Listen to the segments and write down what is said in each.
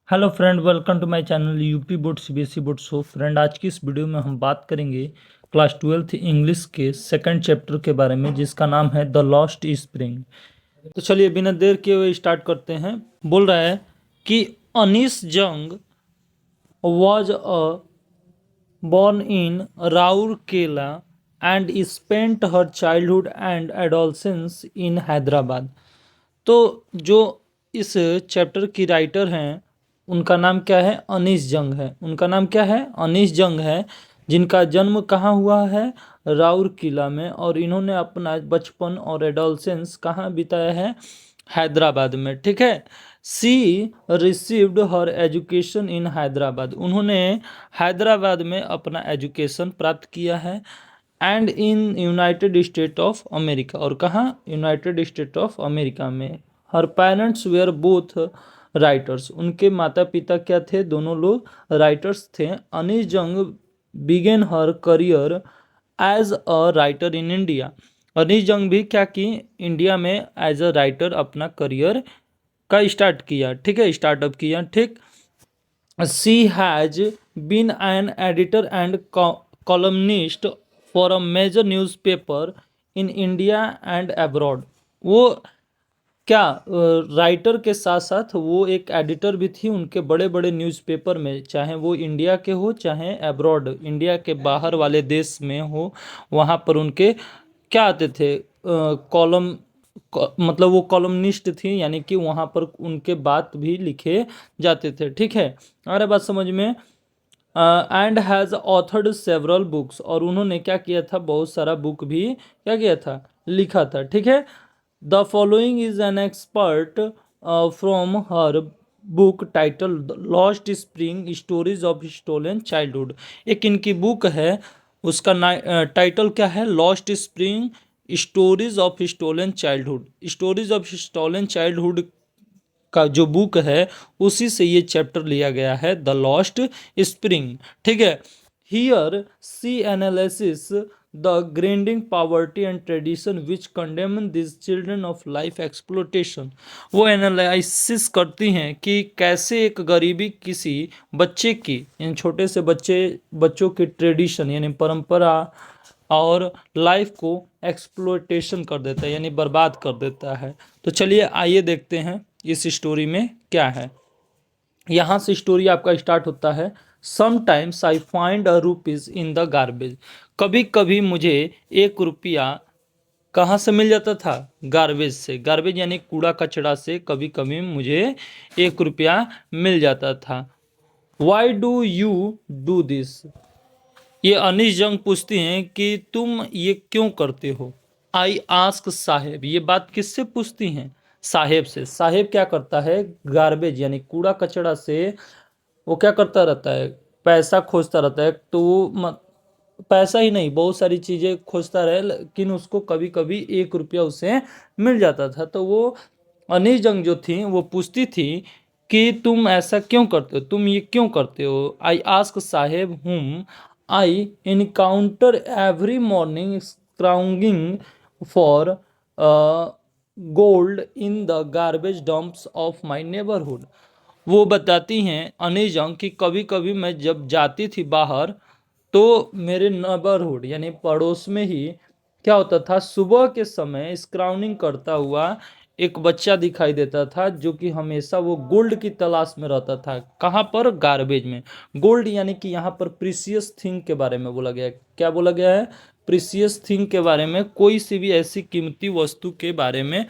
Hello friend, welcome to my channel UP board CBSE board. So friend, आज की इस video में हम बात करेंगे क्लास 12th इंग्लिश के सेकंड चैप्टर के बारे में, जिसका नाम है द लॉस्ट स्प्रिंग। तो चलिए बिना देर किए हुए स्टार्ट करते हैं। बोल रहा है कि अनीस जंग was a born in Rourkela and spent her childhood and adolescence in Hyderabad. तो जो इस चैप्टर की राइटर हैं उनका नाम क्या है? अनीस जंग है। उनका नाम क्या है? अनीस जंग है, जिनका जन्म कहाँ हुआ है? राउरकेला में। और इन्होंने अपना बचपन और एडोलसेंस कहाँ बिताया है? हैदराबाद में। ठीक है। She received her education in Hyderabad. उन्होंने हैदराबाद में अपना एजुकेशन प्राप्त किया है। And in United States of America. और कहाँ? यूनाइटेड स्टेट ऑफ अमेरिका में। Her parents were both writers. उनके माता पिता क्या थे? दोनों लोग राइटर्स थे। Anees Jung began her career as a writer in India. Anees Jung भी क्या की? इंडिया में एज अ राइटर अपना करियर का स्टार्ट किया। ठीक है, स्टार्टअप किया। ठीक। She has been an editor and columnist for a major newspaper in India and abroad. वो क्या राइटर के साथ साथ वो एक एडिटर भी थी उनके बड़े बड़े न्यूज़पेपर में, चाहे वो इंडिया के हो चाहे अब्रॉड, इंडिया के बाहर वाले देश में हो। वहाँ पर उनके क्या आते थे? कॉलम, मतलब वो कॉलमनिस्ट थी, यानी कि वहाँ पर उनके बात भी लिखे जाते थे। ठीक है, अरे बात समझ में। And has authored several books. और उन्होंने क्या किया था? बहुत सारा बुक भी क्या किया था? लिखा था। ठीक है। The following is an expert from her book title lost spring stories of stolen childhood. एक इनकी बुक है, उसका टाइटल क्या है? Lost spring stories of stolen childhood. Stories of stolen childhood का जो बुक है उसी से ये चैप्टर लिया गया है, द लॉस्ट स्प्रिंग। ठीक है। Here she analysis the grinding poverty and tradition which condemn this children of life exploitation. वो एनालिसिस करती हैं कि कैसे एक गरीबी किसी बच्चे की, इन छोटे से बच्चों की ट्रेडिशन यानी परंपरा और लाइफ को एक्सप्लोटेशन कर देता है, यानी बर्बाद कर देता है। तो चलिए आइए देखते हैं इस स्टोरी में क्या है। यहाँ से स्टोरी आपका स्टार्ट होता है। Sometimes I find a rupees in the garbage. कभी कभी मुझे 1 रुपया कहाँ से मिल जाता था? गार्बेज से। गार्बेज यानी कूड़ा कचड़ा से कभी कभी मुझे 1 रुपया मिल जाता था। Why do you do this? ये अनीस जंग पूछती हैं कि तुम ये क्यों करते हो। आई आस्क साहेब। ये बात किससे पूछती हैं? साहेब से। साहेब क्या करता है? गार्बेज यानी कूड़ा कचड़ा से वो क्या करता रहता है? पैसा खोजता रहता है। तो वो पैसा ही नहीं, बहुत सारी चीजें खोजता रहे, लेकिन उसको कभी कभी 1 रुपया उसे मिल जाता था। तो वो अनीस जंग जो थी वो पूछती थी कि तुम ऐसा क्यों करते हो, तुम ये क्यों करते हो। आई ask Saheb whom I encounter every morning scrounging for gold in the garbage dumps of my neighbourhood. वो बताती हैं अनीस जंग कि कभी कभी मैं जब जाती थी बाहर तो मेरे नेबरहुड यानी पड़ोस में ही क्या होता था? सुबह के समय स्क्राउनिंग करता हुआ एक बच्चा दिखाई देता था, जो कि हमेशा वो गोल्ड की तलाश में रहता था। कहाँ पर? गार्बेज में। गोल्ड यानी कि यहाँ पर प्रीसियस थिंग के बारे में बोला गया है। क्या बोला गया है? प्रीसियस थिंग के बारे में, कोई सी भी ऐसी कीमती वस्तु के बारे में।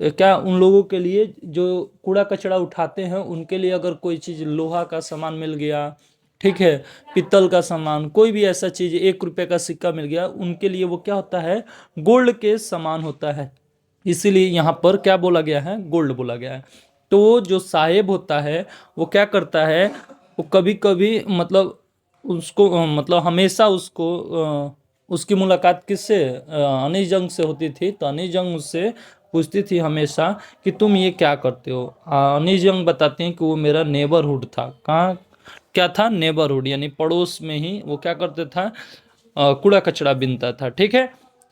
क्या उन लोगों के लिए जो कूड़ा कचरा उठाते हैं उनके लिए अगर कोई चीज़, लोहा का सामान मिल गया, ठीक है, पित्तल का सामान, कोई भी ऐसा चीज, 1 रुपए का सिक्का मिल गया, उनके लिए वो क्या होता है? गोल्ड के समान होता है। इसीलिए यहाँ पर क्या बोला गया है? गोल्ड बोला गया है। तो जो साहेब होता है वो क्या करता है? वो कभी कभी मतलब उसको मतलब हमेशा उसको उसकी मुलाकात किससे? अनीस जंग से होती थी। तो अनीस जंग उससे पूछती थी हमेशा कि तुम ये क्या करते हो। अनीस जंग बताते हैं कि वो मेरा नेबरहुड था। कहाँ क्या था? नेबरहुड यानी पड़ोस में ही वो क्या करते था? कूड़ा कचरा बीनता था। ठीक है।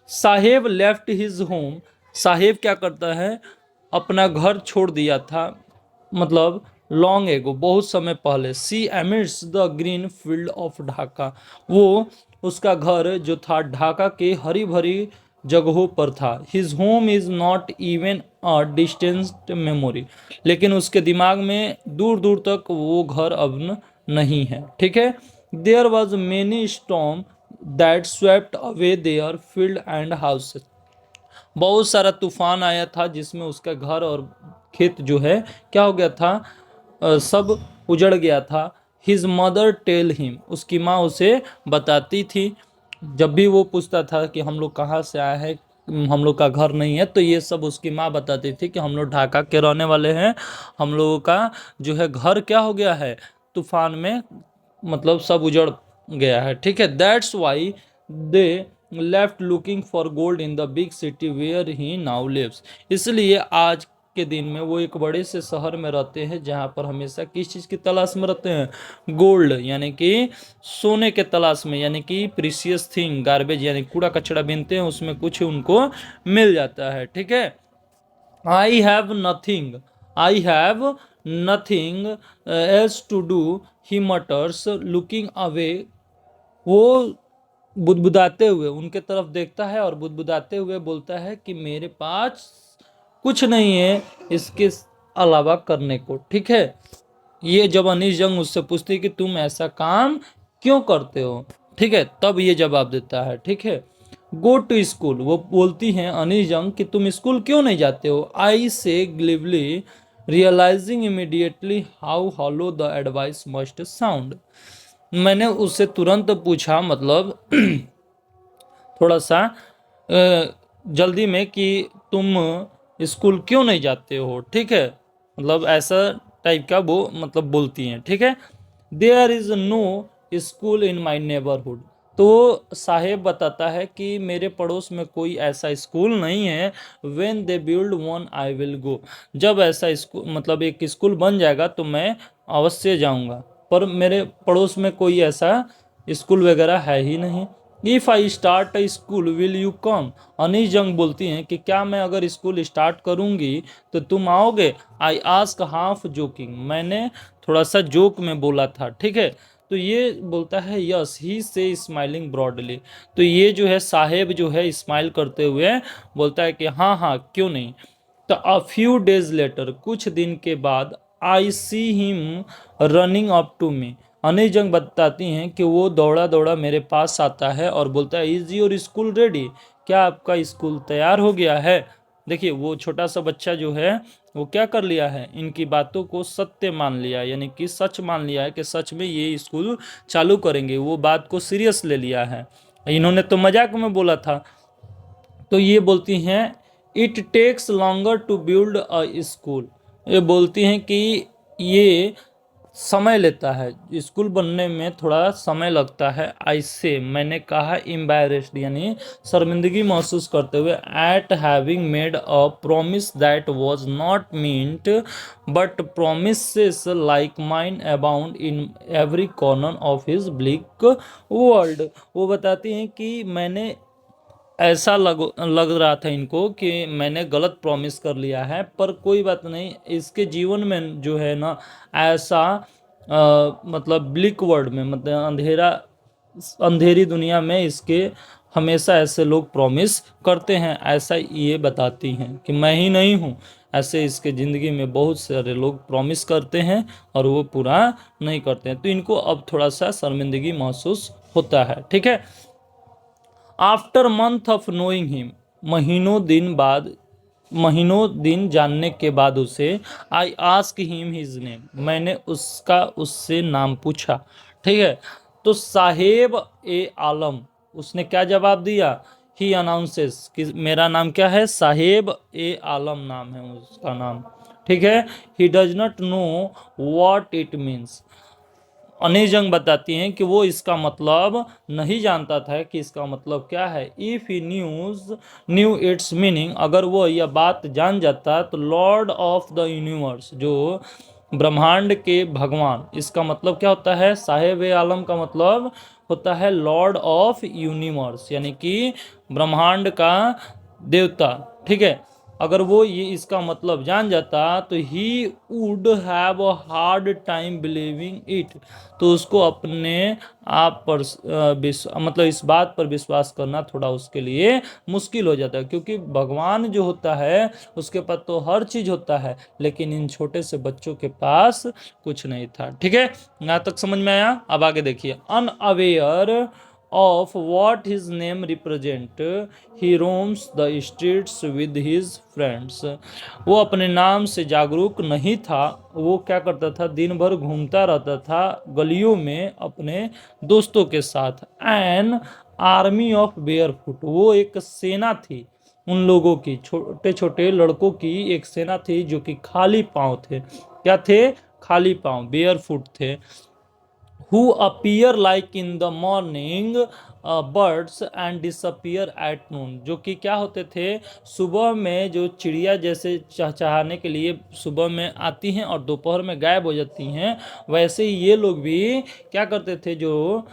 साहेब लेफ्ट हिज होम। साहेब क्या करता है? अपना घर छोड़ दिया था। मतलब लॉन्ग एगो, बहुत समय पहले, says amidst the green field of Dhaka, वो उसका घर जो था ढाका के हरी भरी जगहों पर था। His home is not even a distant memory, लेकिन उसके दिमाग में दूर दूर तक वो घर अब नहीं है, ठीक है। There was many storm that swept away their field and houses, बहुत सारा तूफान आया था जिसमें उसका घर और खेत जो है क्या हो गया था, सब उजड़ गया था। हिज मदर टेल हिम, उसकी माँ उसे बताती थी, जब भी वो पूछता था कि हम लोग कहाँ से आए हैं, हम लोग का घर नहीं है, तो ये सब उसकी माँ बताती थी कि हम लोग ढाका के रहने वाले हैं, हम लोगों का जो है घर क्या हो गया है, तूफान में मतलब सब उजड़ गया है, ठीक है। That's why they left looking for gold in the big city where he now lives, इसलिए आज के दिन में वो एक बड़े से शहर में रहते हैं जहां पर हमेशा किस चीज़ की तलाश में रहते हैं, गोल्ड यानी कि सोने के तलाश में, यानी कि प्रीशियस थिंग, गार्बेज यानी कूड़ा कचरा बीनते हैं उसमें कुछ उनको मिल जाता है, ठीक है। I have nothing, I have nothing else to do, he mutters looking away, वो बुदबुदाते हुए उनके तरफ देखता है और बुदबुदाते हुए बोलता है कि मेरे पास कुछ नहीं है इसके अलावा करने को, ठीक है। ये जब अनीस जंग उससे पूछती है कि तुम ऐसा काम क्यों करते हो, ठीक है, तब ये जवाब देता है, ठीक है। गो टू स्कूल, वो बोलती हैं अनीस जंग कि तुम स्कूल क्यों नहीं जाते हो। I said glibly, realising immediately how hollow the advice must sound, मैंने उससे तुरंत पूछा, मतलब थोड़ा सा जल्दी में, कि तुम स्कूल क्यों नहीं जाते हो, ठीक है, मतलब ऐसा टाइप का वो मतलब बोलती हैं, ठीक है। There is no school in my neighbourhood, तो साहेब बताता है कि मेरे पड़ोस में कोई ऐसा स्कूल नहीं है। When they build one I will go, जब ऐसा स्कूल मतलब एक स्कूल बन जाएगा तो मैं अवश्य जाऊंगा, पर मेरे पड़ोस में कोई ऐसा स्कूल वगैरह है ही नहीं। If I start a school will you come, Anees Jung बोलती हैं कि क्या मैं अगर स्कूल स्टार्ट करूंगी तो तुम आओगे। आई आस्क हाफ जोकिंग, मैंने थोड़ा सा जोक में बोला था, ठीक है। तो ये बोलता है यस ही से स्माइलिंग ब्रॉडली, तो ये जो है साहेब जो है स्माइल करते हुए बोलता है कि हाँ हाँ क्यों नहीं। तो अ फ्यू डेज लेटर, कुछ दिन के बाद, I see him running up to me, Anil Jung बताती हैं कि वो दौड़ा दौड़ा मेरे पास आता है और बोलता है इज योर स्कूल रेडी, क्या आपका स्कूल तैयार हो गया है। देखिए वो छोटा सा बच्चा जो है वो क्या कर लिया है, इनकी बातों को सत्य मान लिया, यानी कि सच मान लिया है कि सच में ये स्कूल चालू करेंगे, वो बात को सीरियस ले लिया है, इन्होंने तो मजाक में बोला था। तो ये बोलती हैं it takes longer to build a school, ये बोलती हैं कि ये समय लेता है, स्कूल बनने में थोड़ा समय लगता है। आई से, मैंने कहा, एम्बैरेस्ड यानी शर्मिंदगी महसूस करते हुए, eight having made a promise that was not meant but promises like mine abound in every corner of his bleak world, वो बताती हैं कि मैंने ऐसा लग रहा था इनको कि मैंने गलत प्रॉमिस कर लिया है, पर कोई बात नहीं, इसके जीवन में जो है ना ऐसा मतलब ब्लिक वर्ल्ड में, मतलब अंधेरी दुनिया में इसके हमेशा ऐसे लोग प्रॉमिस करते हैं, ऐसा ये बताती हैं कि मैं ही नहीं हूँ, ऐसे इसके ज़िंदगी में बहुत सारे लोग प्रॉमिस करते हैं और वो पूरा नहीं करते हैं, तो इनको अब थोड़ा सा शर्मिंदगी महसूस होता है, ठीक है। After month of knowing him, महीनों दिन जानने के बाद उसे, I ask him his name, मैंने उससे नाम पूछा, ठीक है। तो साहेब ए आलम, उसने क्या जवाब दिया, ही अनाउंसेस कि मेरा नाम क्या है, साहेब ए आलम नाम है उसका नाम, ठीक है। He does not know what it means, Anil Jung बताती हैं कि वो इसका मतलब नहीं जानता था कि इसका मतलब क्या है। If he new it's meaning, अगर वो यह बात जान जाता तो लॉर्ड ऑफ द यूनिवर्स, जो ब्रह्मांड के भगवान, इसका मतलब क्या होता है, साहेब ए आलम का मतलब होता है लॉर्ड ऑफ यूनिवर्स, यानी कि ब्रह्मांड का देवता, ठीक है। अगर वो ये इसका मतलब जान जाता तो he would have a hard time believing it, तो उसको अपने आप पर मतलब इस बात पर विश्वास करना थोड़ा उसके लिए मुश्किल हो जाता है, क्योंकि भगवान जो होता है उसके पास तो हर चीज होता है, लेकिन इन छोटे से बच्चों के पास कुछ नहीं था। ठीक है, यहाँ तक समझ में आया। अब आगे देखिए, unaware of what his name represent, he roams the streets with his friends। वो अपने नाम से जागरूक नहीं था, वो क्या करता था, दिन भर घूमता रहता था गलियों में अपने दोस्तों के साथ। एन आर्मी ऑफ बेयरफुट, वो एक सेना थी उन लोगों की, छोटे छोटे लड़कों की एक सेना थी जो कि खाली पांव थे। क्या थे? खाली पांव, बेयरफुट थे। who appear like in the morning birds and disappear at noon, जो कि क्या होते थे, सुबह में जो चिड़िया जैसे चहचहाने के लिए सुबह में आती हैं और दोपहर में गायब हो जाती हैं, वैसे ही ये लोग भी क्या करते थे, जो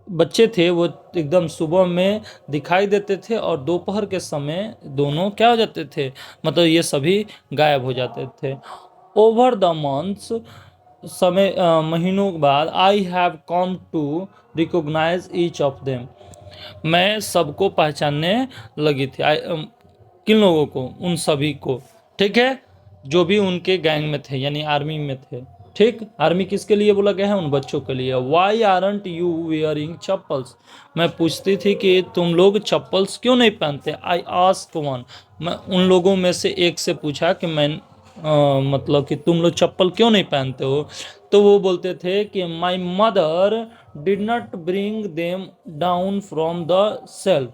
बच्चे थे वो एकदम सुबह में दिखाई देते थे और दोपहर के समय दोनों क्या हो जाते थे, मतलब ये सभी गायब हो जाते थे। ओवर द मंथ्स, समय महीनों के बाद, I have come to recognise each of them, मैं सबको पहचानने लगी थी। किन लोगों को? उन सभी को। ठीक है, जो भी उनके गैंग में थे, यानी आर्मी में थे। ठीक, आर्मी किसके लिए बोला गया है? उन बच्चों के लिए। Why aren't you wearing chappals, मैं पूछती थी कि तुम लोग चप्पल्स क्यों नहीं पहनते। आई आस्क वन, मैं उन लोगों में से एक से पूछा कि मैं मतलब कि तुम लोग चप्पल क्यों नहीं पहनते हो, तो वो बोलते थे कि my mother did not bring them down from the self,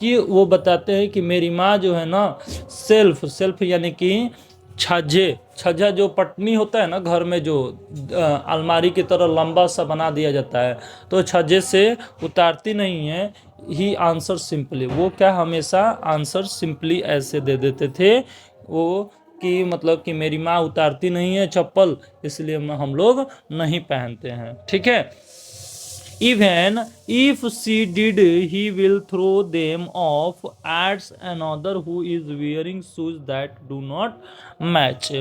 कि वो बताते हैं कि मेरी माँ जो है ना, सेल्फ सेल्फ यानी कि छज्जे, छज्जा जो पटनी होता है ना घर में, जो अलमारी की तरह लंबा सा बना दिया जाता है, तो छज्जे से उतारती नहीं है। ही आंसर सिंपली, वो क्या हमेशा आंसर सिंपली ऐसे दे देते थे वो, कि मतलब कि मेरी माँ उतारती नहीं है चप्पल, इसलिए हम लोग नहीं पहनते हैं। ठीक है, even if she did he will throw them off at another who is wearing shoes that do not match।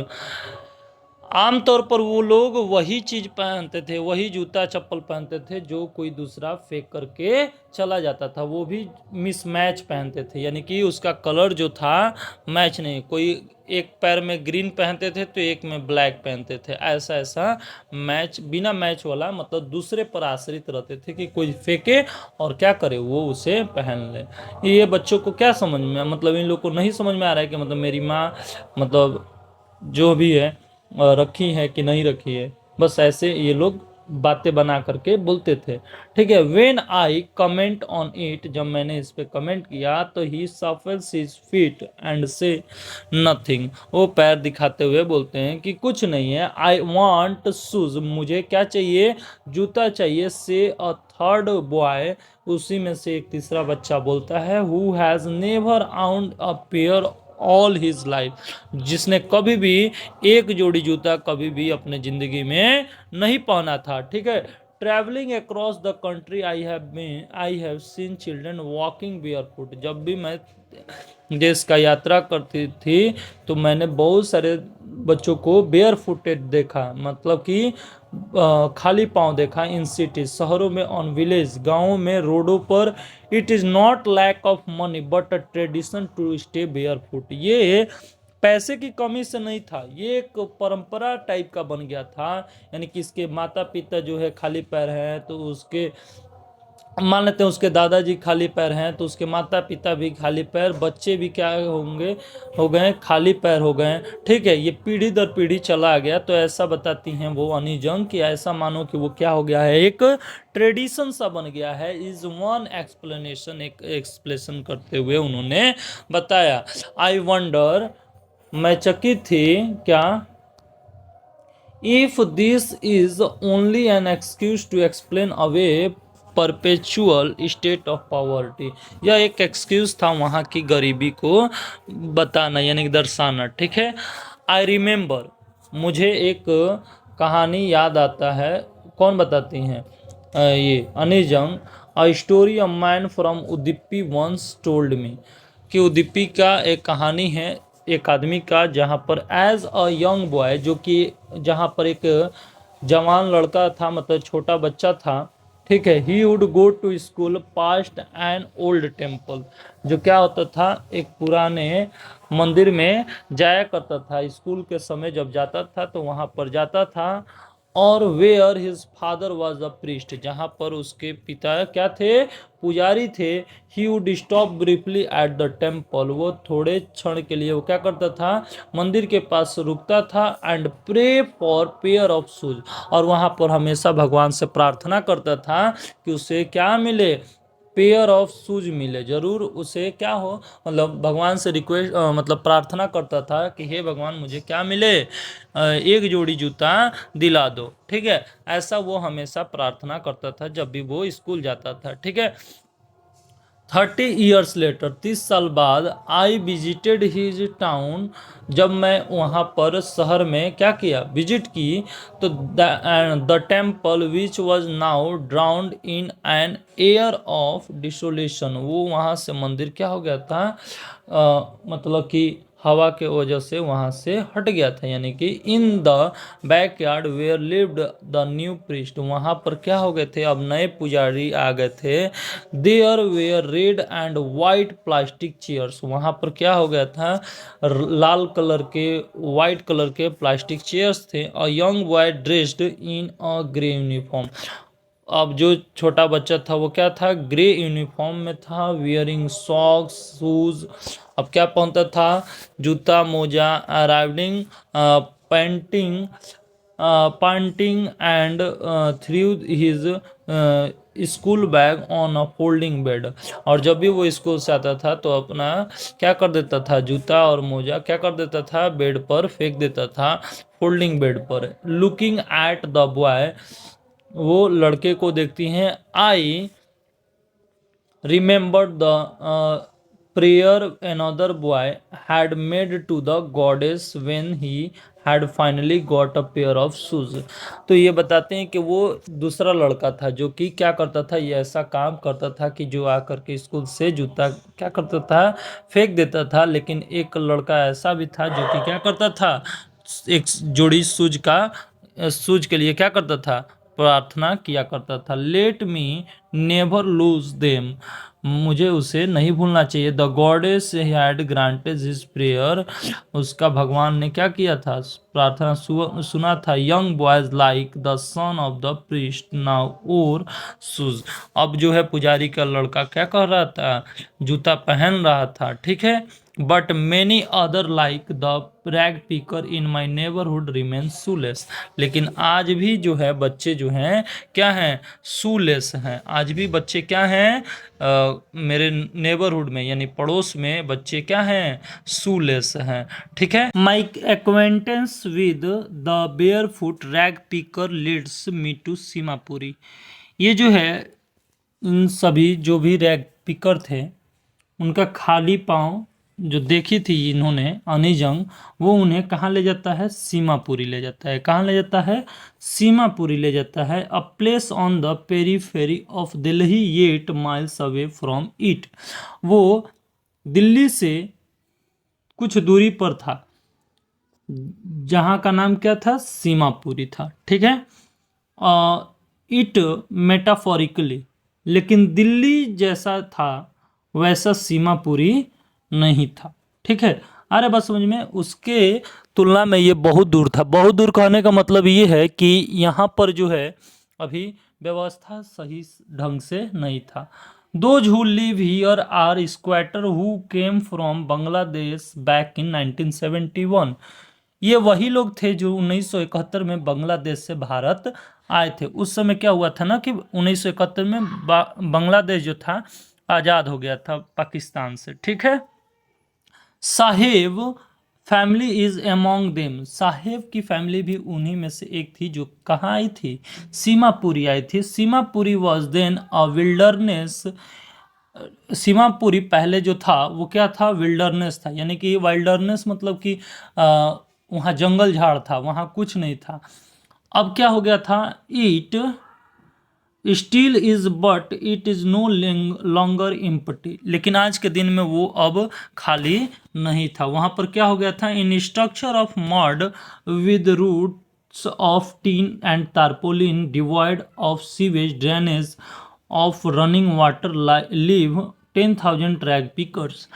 आमतौर पर वो लोग वही चीज पहनते थे, वही जूता चप्पल पहनते थे जो कोई दूसरा फेंक करके चला जाता था, वो भी मिसमैच पहनते थे, यानी कि उसका कलर जो था मैच नहीं, कोई एक पैर में ग्रीन पहनते थे तो एक में ब्लैक पहनते थे, ऐसा ऐसा मैच, बिना मैच वाला, मतलब दूसरे पर आश्रित रहते थे कि कोई फेंके और क्या करे, वो उसे पहन ले। ये बच्चों को क्या समझ में, मतलब इन लोग को नहीं समझ में आ रहा है कि मतलब मेरी माँ मतलब जो भी है रखी है कि नहीं रखी है, बस ऐसे ये लोग बातें बना करके बोलते थे। ठीक है, when I comment on it, जब मैंने इस पे कमेंट किया तो ही सफल्स हिज फीट एंड से नथिंग, वो पैर दिखाते हुए बोलते हैं कि कुछ नहीं है। आई वांट शूज, मुझे क्या चाहिए? जूता चाहिए। से अ थर्ड बॉय, उसी में से एक तीसरा बच्चा बोलता है, who has never आउंड a pair all his life, जिसने कभी भी एक जोड़ी जूता कभी भी अपने जिंदगी में नहीं पहना था। ठीक है, travelling across the country I have seen children walking barefoot, जब भी मैं देश का यात्रा करती थी तो मैंने बहुत सारे बच्चों को बेयर फुटेड देखा, मतलब कि खाली पांव देखा। इन सिटीज, शहरों में, ऑन विलेज, गाँवों में, रोडों पर। It is not lack of money but a tradition to stay barefoot, ये पैसे की कमी से नहीं था, ये एक परंपरा टाइप का बन गया था। यानी कि इसके माता पिता जो है खाली पैर हैं तो उसके, मान लेते हैं उसके दादाजी खाली पैर हैं तो उसके माता पिता भी खाली पैर, बच्चे भी क्या होंगे, हो गए खाली पैर हो गए। ठीक है, ये पीढ़ी दर पीढ़ी चला आ गया। तो ऐसा बताती हैं वो अनी जंग कि ऐसा मानो कि वो क्या हो गया है, एक ट्रेडिशन सा बन गया है। इज वन एक्सप्लेनेशन, एक एक्सप्लेनेशन करते हुए उन्होंने बताया। आई वंडर, मैं चकित थी क्या, if this is only an excuse to explain away perpetual state of poverty, यह एक एक्सक्यूज था वहाँ की गरीबी को बताना, यानी कि दर्शाना। ठीक है, आई रिमेंबर, मुझे एक कहानी याद आता है। कौन बताती हैं? ये अनिजम। A story a man from Udupi once told me, कि उद्दीपी का एक कहानी है एक आदमी का, जहाँ पर एज अ यंग बॉय, जो कि जहाँ पर एक जवान लड़का था, मतलब छोटा बच्चा था, ठीक है, he would go to school past an old temple. जो क्या होता था, एक पुराने मंदिर में जाया करता था, स्कूल के समय जब जाता था तो वहाँ पर जाता था। और where his father was a priest, जहाँ पर उसके पिता क्या थे, पुजारी थे। He would stop briefly at the temple, वो थोड़े क्षण के लिए वो क्या करता था, मंदिर के पास रुकता था। And pray for pair of shoes, और वहाँ पर हमेशा भगवान से प्रार्थना करता था कि उसे क्या मिले, पेयर ऑफ शूज मिले, जरूर उसे क्या हो, मतलब भगवान से रिक्वेस्ट मतलब प्रार्थना करता था कि हे भगवान मुझे क्या मिले, एक जोड़ी जूता दिला दो, ठीक है। ऐसा वो हमेशा प्रार्थना करता था जब भी वो स्कूल जाता था, ठीक है। 30 years लेटर, 30 साल बाद, आई विजिटेड हिज टाउन, जब मैं वहाँ पर शहर में क्या किया, विजिट की, तो the temple which was now drowned in an air of desolation, वो वहाँ से मंदिर क्या हो गया था, मतलब कि हवा के वजह से वहाँ से हट गया था, यानी कि in the backyard where lived the new priest, वहाँ पर क्या हो गए थे, अब नए पुजारी आ गए थे। There were red and white plastic chairs, वहाँ पर क्या हो गया था, लाल कलर के वाइट कलर के प्लास्टिक चेयर्स थे। A young boy dressed in a grey uniform, अब जो छोटा बच्चा था वो क्या था, ग्रे यूनिफॉर्म में था। वियरिंग सॉक्स शूज, अब क्या पहनता था, जूता मोजा। Arriving painting panting and threw his school bag on a folding bed, और जब भी वो स्कूल से आता था तो अपना क्या कर देता था, जूता और मोजा क्या कर देता था, बेड पर फेंक देता था, फोल्डिंग बेड पर। लुकिंग एट द बॉय, वो लड़के को देखती हैं। आई remembered the prayer another boy had made to the goddess when he had finally got a pair of shoes। तो ये बताते हैं कि वो दूसरा लड़का था जो कि क्या करता था, ये ऐसा काम करता था कि जो आकर के स्कूल से जूता क्या करता था, फेंक देता था। लेकिन एक लड़का ऐसा भी था जो कि क्या करता था, एक जोड़ी शूज का शूज के लिए क्या करता था, प्रार्थना किया करता था। Let me never lose them, मुझे उसे नहीं भूलना चाहिए। The goddess had granted his prayer, उसका भगवान ने क्या किया था, प्रार्थना सुना था। Young boys like the son of the priest now और शूज, अब जो है पुजारी का लड़का क्या कर रहा था, जूता पहन रहा था, ठीक है। But many other like the rag picker in my neighbourhood remain shoelace, लेकिन आज भी जो है बच्चे जो हैं क्या हैं, शूलेस हैं। आज भी बच्चे क्या हैं, मेरे नेबरहुड में यानी पड़ोस में बच्चे क्या हैं, शूलेस हैं, ठीक है। My acquaintance with the barefoot ragpicker leads me to Seemapuri, ये जो है इन सभी जो भी रैग पिकर थे उनका खाली पांव जो देखी थी इन्होंने अनिजंग, वो उन्हें कहाँ ले जाता है, सीमापुरी ले जाता है। कहाँ ले जाता है, सीमापुरी ले जाता है। A place on the periphery of Delhi 8 miles away from it, वो दिल्ली से कुछ दूरी पर था, जहाँ का नाम क्या था, सीमापुरी था, ठीक है। इट मेटाफोरिकली, लेकिन दिल्ली जैसा था वैसा सीमापुरी नहीं था, ठीक है। अरे बस समझ में, उसके तुलना में ये बहुत दूर था। बहुत दूर कहने का मतलब ये है कि यहाँ पर जो है अभी व्यवस्था सही ढंग से नहीं था। Those who live here are squatter who came from Bangladesh back in 1971, ये वही लोग थे जो 1971 में बांग्लादेश से भारत आए थे। उस समय क्या हुआ था ना कि 1971 में बांग्लादेश जो था आज़ाद हो गया था पाकिस्तान से, ठीक है। साहेब फैमिली इज अमोंग देम, साहेब की फैमिली भी उन्हीं में से एक थी जो कहाँ आई थी, सीमापुरी आई थी। Seemapuri was then a wilderness, Seemapuri पहले जो था वो क्या था, विल्डरनेस था, यानी कि वाइल्डरनेस मतलब कि वहाँ जंगल झाड़ था, वहाँ कुछ नहीं था। अब क्या हो गया था, it still is but it is no longer empty, लेकिन आज के दिन में वो अब खाली नहीं था। वहां पर क्या हो गया था, in structure of mud with roofs of tin and tarpaulin devoid of sewage drainage of running water live 10,000 ragpickers.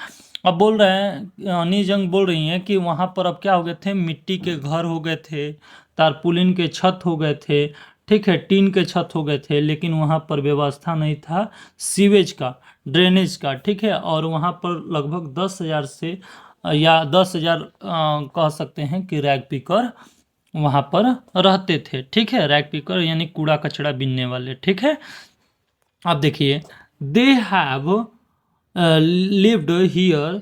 अब बोल रहे हैं, अनी जंग बोल रही हैं कि वहां पर अब क्या हो गए थे, मिट्टी के घर हो गए थे, तारपुलिन के छत हो गए थे, ठीक है, टीन के छत हो गए थे, लेकिन वहाँ पर व्यवस्था नहीं था सीवेज का, ड्रेनेज का, ठीक है। और वहाँ पर लगभग 10,000 से या 10,000 कह सकते हैं कि रैग पिकर वहाँ पर रहते थे, ठीक है। रैग पिकर यानी कूड़ा कचरा बीनने वाले, ठीक है। अब देखिए, they have lived here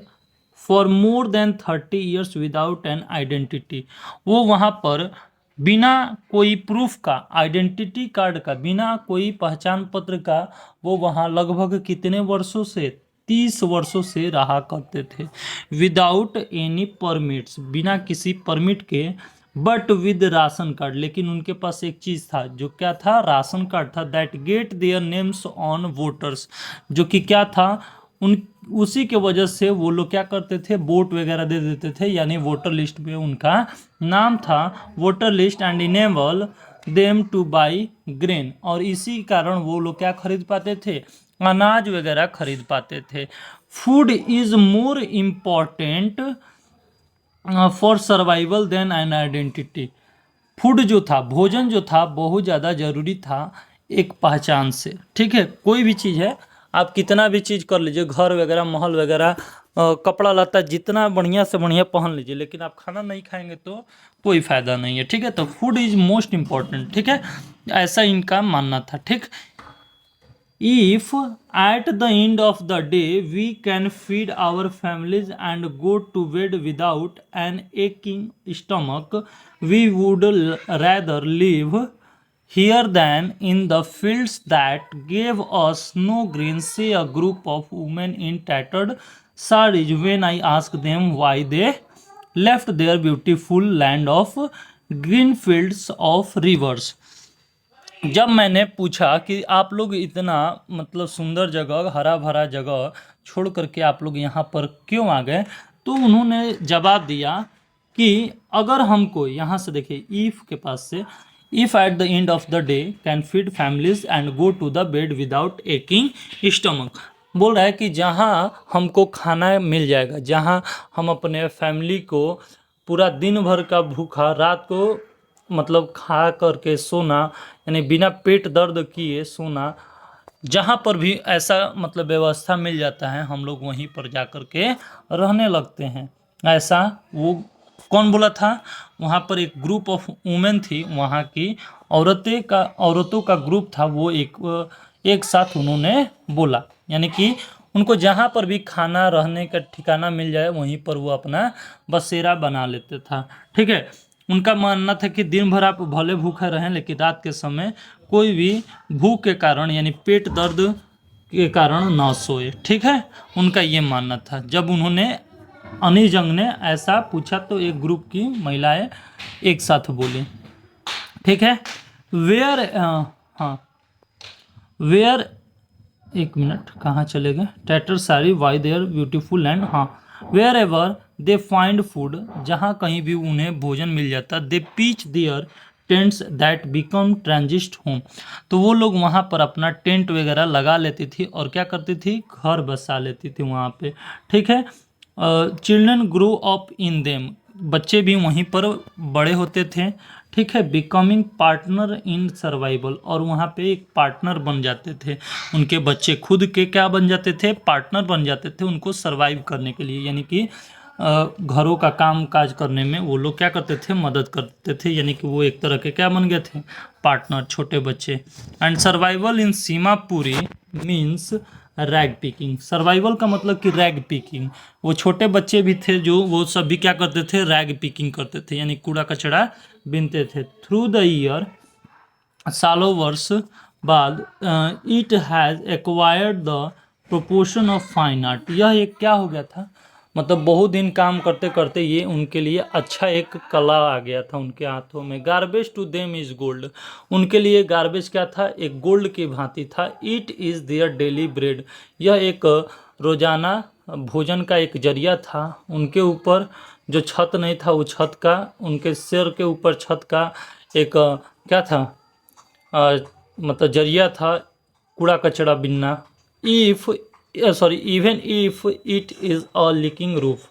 for more than 30 years without an identity. वो वहाँ पर बिना कोई प्रूफ का, आइडेंटिटी कार्ड का, बिना कोई पहचान पत्र का वो वहाँ लगभग कितने वर्षों से, 30 वर्षों से रहा करते थे। विदाउट एनी परमिट्स, बिना किसी परमिट के, बट विद राशन कार्ड, लेकिन उनके पास एक चीज था, जो क्या था, राशन कार्ड था। That get their names on voters, जो कि क्या था, उन उसी के वजह से वो लोग क्या करते थे, वोट वगैरह दे देते थे, यानी वोटर लिस्ट में उनका नाम था, voter list, and enable them two by grain, और इसी कारण वो लोग क्या खरीद पाते थे, अनाज वगैरह खरीद पाते थे। Food is more important for survival than an identity. Food जो था, भोजन जो था, बहुत ज़्यादा जरूरी था एक पहचान से, ठीक है। कोई भी चीज़ है, आप कितना भी चीज़ कर लीजिए, घर वगैरह, महल वगैरह, कपड़ा लत्ता जितना बढ़िया से बढ़िया पहन लीजिए, लेकिन आप खाना नहीं खाएंगे तो कोई फायदा नहीं है, ठीक है। तो फूड इज मोस्ट इम्पॉर्टेंट, ठीक है, ऐसा इनका मानना था, ठीक। If at the end of the day we can feed our families and go to bed without an aching stomach, we would rather live here than in the fields that gave us no grain, say a group of women in tattered sarees when I asked them why they left their beautiful land of green fields of rivers। जब मैंने पूछा कि आप लोग इतना मतलब सुंदर जगह, हरा भरा जगह छोड़ करके आप लोग यहाँ पर क्यों आ गए, तो उन्होंने जवाब दिया कि अगर हमको यहाँ से, देखिए, ईफ के पास से, if at the end of the day can feed families and go to the bed without aching stomach. बोल रहा है कि जहाँ हमको खाना मिल जाएगा, जहाँ हम अपने फैमिली को पूरा दिन भर का भूखा, रात को मतलब खा करके सोना, यानी बिना पेट दर्द किए सोना, जहाँ पर भी ऐसा मतलब व्यवस्था मिल जाता है, हम लोग वहीं पर जा कर के रहने लगते हैं। ऐसा वो कौन बोला था, वहाँ पर एक ग्रुप ऑफ वुमेन थी, वहाँ की औरतों का ग्रुप था, वो एक साथ उन्होंने बोला, यानी कि उनको जहाँ पर भी खाना, रहने का ठिकाना मिल जाए, वहीं पर वो अपना बसेरा बना लेते था, ठीक है। उनका मानना था कि दिन भर आप भले भूखे रहें, लेकिन रात के समय कोई भी भूख के कारण, यानी पेट दर्द के कारण ना सोए, ठीक है। उनका ये मानना था। जब उन्होंने, अनी जंग ने ऐसा पूछा, तो एक ग्रुप की महिलाएं एक साथ बोली, ठीक है। वेयर, हाँ, वेयर, एक मिनट, कहाँ चले गए, टैटर सारी वाई देयर ब्यूटीफुल लैंड, हाँ, wherever they find food, जहाँ कहीं भी उन्हें भोजन मिल जाता, they pitch their tents that become transit home, तो वो लोग वहाँ पर अपना टेंट वगैरह लगा लेती थी और क्या करती थी, घर बसा लेती थी वहाँ पे, ठीक है। Children grow up in them, बच्चे भी वहीं पर बड़े होते थे, ठीक है। बिकमिंग पार्टनर इन सर्वाइवल, और वहाँ पे एक पार्टनर बन जाते थे, उनके बच्चे खुद के क्या बन जाते थे, पार्टनर बन जाते थे उनको सर्वाइव करने के लिए, यानी कि घरों का काम काज करने में वो लोग क्या करते थे, मदद करते थे, यानी कि वो एक तरह के क्या बन गए थे, पार्टनर, छोटे बच्चे। And survival in Seemapuri means rag picking, survival का मतलब कि रैग पिकिंग, वो छोटे बच्चे भी थे जो वो सब भी क्या करते थे, रैग पिकिंग करते थे, यानी कूड़ा कचड़ा बीनते थे। थ्रू द ईयर, सालों वर्ष बाद, it has acquired the proportion of fine art, यह एक क्या हो गया था, मतलब बहुत दिन काम करते करते ये उनके लिए अच्छा एक कला आ गया था उनके हाथों में। Garbage to them is gold, उनके लिए गार्बेज क्या था, एक गोल्ड की भांति था। It is their daily bread, यह एक रोजाना भोजन का एक जरिया था। उनके ऊपर जो छत नहीं था वो छत का, उनके सिर के ऊपर छत का एक क्या था, मतलब जरिया था कूड़ा कचरा बिनना। If sorry even if it is a leaking roof,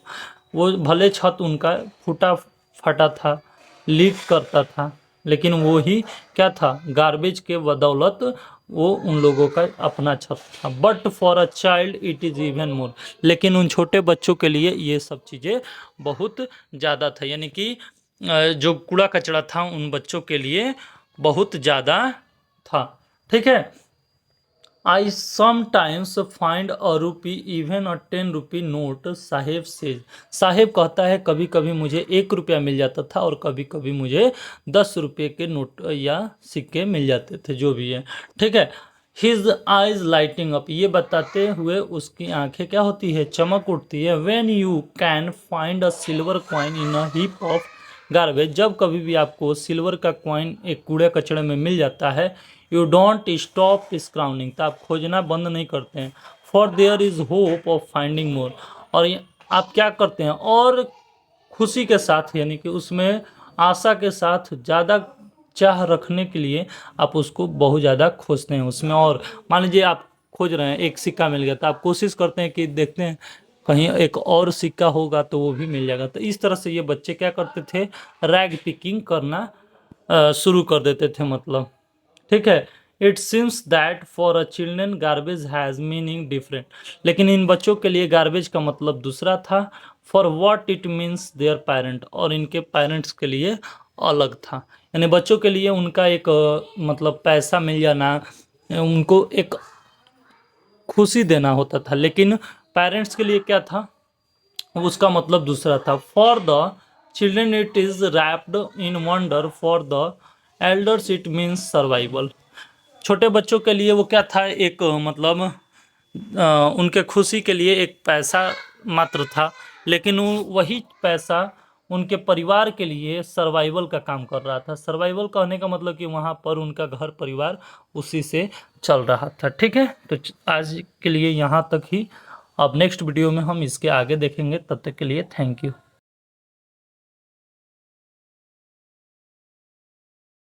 वो भले छत उनका फूटा फटा था, लीक करता था, लेकिन वो ही क्या था, गार्बेज के बदौलत वो उन लोगों का अपना छत था। But for a child it is even more, लेकिन उन छोटे बच्चों के लिए ये सब चीज़ें बहुत ज़्यादा था, यानी कि जो कूड़ा कचरा था उन बच्चों के लिए बहुत ज़्यादा था। ठीक है। I sometimes find a rupee even a 10 rupee note, Saheb says, Saheb कहता है कभी कभी मुझे 1 रुपया मिल जाता था और कभी कभी मुझे 10 रुपये के नोट या सिक्के मिल जाते थे, जो भी है। ठीक है। हिज आइज लाइटिंग अप, ये बताते हुए उसकी आंखें क्या होती है, चमक उठती है। When you can find a silver coin in a heap of garbage, जब कभी भी आपको सिल्वर का कॉइन एक कूड़े कचड़े में मिल जाता है, यू डोंट स्टॉप स्क्राउंडिंग, तो आप खोजना बंद नहीं करते हैं। For there is hope of finding more, और आप क्या करते हैं, और खुशी के साथ, यानी कि उसमें आशा के साथ ज़्यादा चाह रखने के लिए आप उसको बहुत ज़्यादा खोजते हैं उसमें। और मान लीजिए आप खोज रहे हैं, एक सिक्का मिल गया, तो आप कोशिश करते हैं कि देखते हैं कहीं एक और सिक्का होगा तो वो भी मिल जाएगा। तो इस तरह से ये बच्चे क्या करते थे, रैग पिकिंग करना शुरू कर देते थे, मतलब। ठीक है। It seems that for a children garbage has meaning different, लेकिन इन बच्चों के लिए गार्बेज का मतलब दूसरा था। For what it means there parent, और इनके पेरेंट्स के लिए अलग था। यानी बच्चों के लिए उनका एक मतलब पैसा मिल जाना उनको एक खुशी देना होता था, लेकिन पेरेंट्स के लिए क्या था, उसका मतलब दूसरा था। For the children it is wrapped in wonder, for the elders it means survival. छोटे बच्चों के लिए वो क्या था, एक मतलब उनके खुशी के लिए एक पैसा मात्र था, लेकिन वो वही पैसा उनके परिवार के लिए सर्वाइवल का काम कर रहा था। सर्वाइवल कहने का मतलब कि वहाँ पर उनका घर परिवार उसी से चल रहा था। ठीक है। तो आज के लिए यहाँ तक ही, अब नेक्स्ट वीडियो में हम इसके आगे देखेंगे। तब तक के लिए थैंक यू।